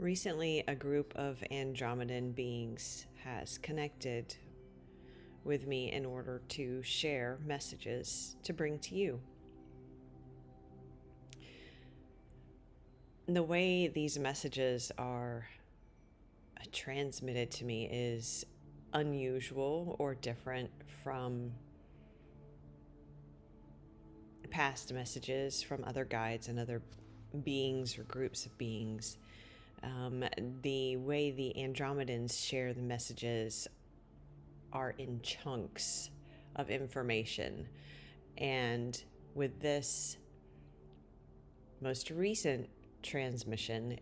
Recently, a group of Andromedan beings has connected with me in order to share messages to bring to you. The way these messages are transmitted to me is unusual or different from past messages from other guides and other beings or groups of beings. The way the Andromedans share the messages are in chunks of information. And with this most recent transmission,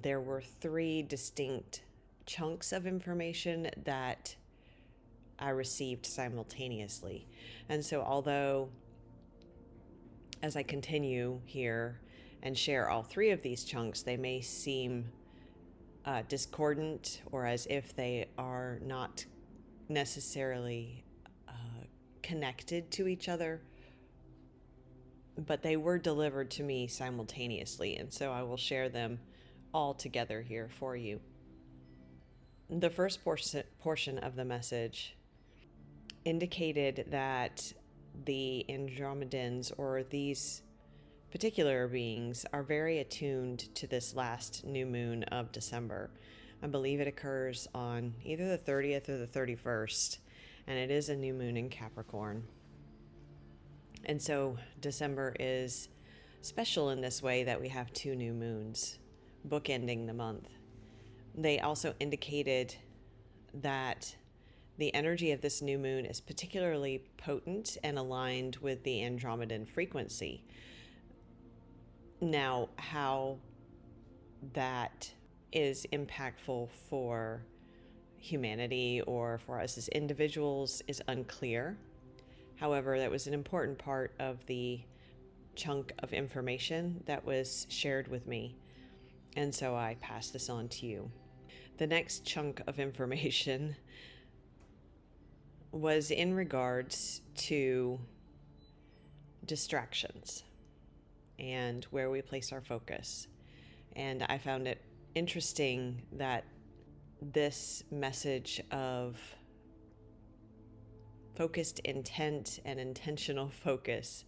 there were 3 distinct chunks of information that I received simultaneously. And so although as I continue here and share all 3 of these chunks, they may seem discordant or as if they are not necessarily connected to each other, but they were delivered to me simultaneously, and so I will share them all together here for you. The first portion of the message indicated that the Andromedans, or these particular beings, are very attuned to this last new moon of December. I believe it occurs on either the 30th or the 31st, and it is a new moon in Capricorn. And so December is special in this way that we have 2 new moons bookending the month. They also indicated that the energy of this new moon is particularly potent and aligned with the Andromedan frequency. Now, how that is impactful for humanity or for us as individuals is unclear. However, that was an important part of the chunk of information that was shared with me, and so I pass this on to you. The next chunk of information was in regards to distractions and where we place our focus. And I found it interesting that this message of focused intent and intentional focus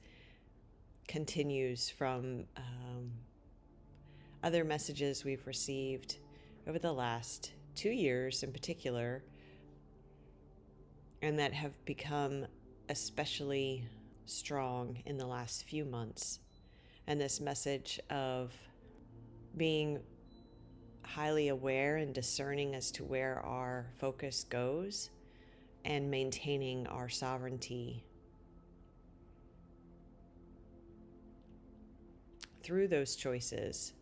continues from other messages we've received over the last 2 years in particular, and that have become especially strong in the last few months. And this message of being highly aware and discerning as to where our focus goes and maintaining our sovereignty through those choices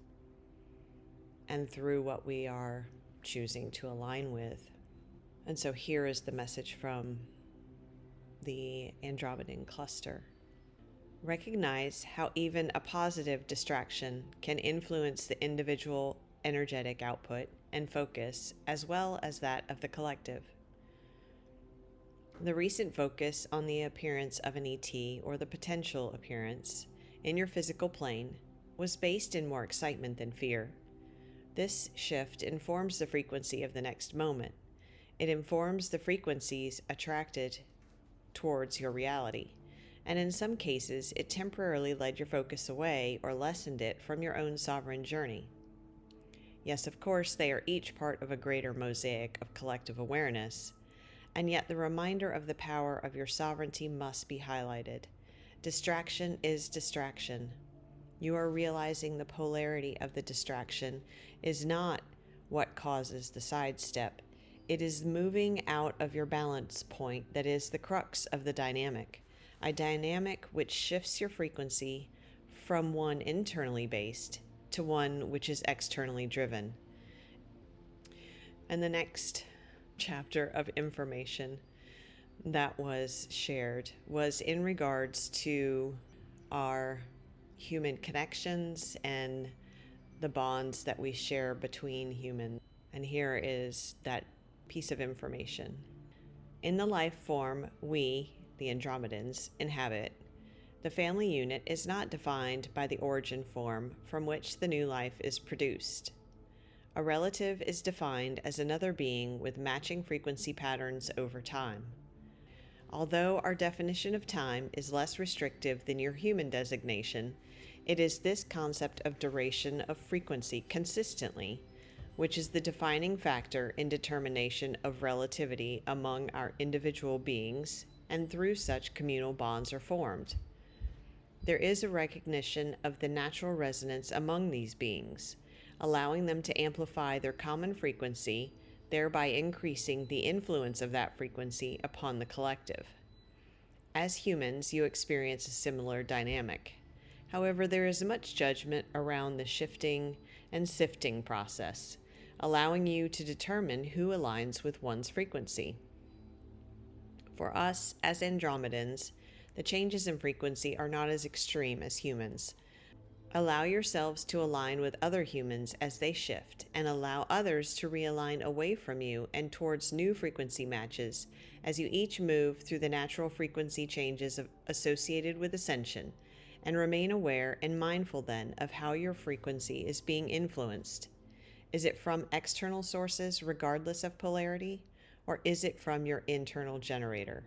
and through what we are choosing to align with. And so here is the message from the Andromedan cluster. Recognize how even a positive distraction can influence the individual energetic output and focus, as well as that of the collective. The recent focus on the appearance of an ET, or the potential appearance, in your physical plane was based in more excitement than fear. This shift informs the frequency of the next moment. It informs the frequencies attracted towards your reality, and in some cases, it temporarily led your focus away or lessened it from your own sovereign journey. Yes, of course, they are each part of a greater mosaic of collective awareness, and yet the reminder of the power of your sovereignty must be highlighted. Distraction is distraction. You are realizing the polarity of the distraction is not what causes the sidestep. It is moving out of your balance point that is the crux of the dynamic, a dynamic which shifts your frequency from one internally based to one which is externally driven. And the next chapter of information that was shared was in regards to our human connections and the bonds that we share between humans. And here is that piece of information. In the life form we, the Andromedans, inhabit, the family unit is not defined by the origin form from which the new life is produced. A relative is defined as another being with matching frequency patterns over time. Although our definition of time is less restrictive than your human designation, it is this concept of duration of frequency consistently, which is the defining factor in determination of relativity among our individual beings, and through such communal bonds are formed. There is a recognition of the natural resonance among these beings, allowing them to amplify their common frequency, thereby increasing the influence of that frequency upon the collective. As humans, you experience a similar dynamic. However, there is much judgment around the shifting and sifting process, allowing you to determine who aligns with one's frequency. For us, as Andromedans, the changes in frequency are not as extreme as humans. Allow yourselves to align with other humans as they shift, and allow others to realign away from you and towards new frequency matches as you each move through the natural frequency changes associated with ascension, and remain aware and mindful then of how your frequency is being influenced. Is it from external sources regardless of polarity, or is it from your internal generator?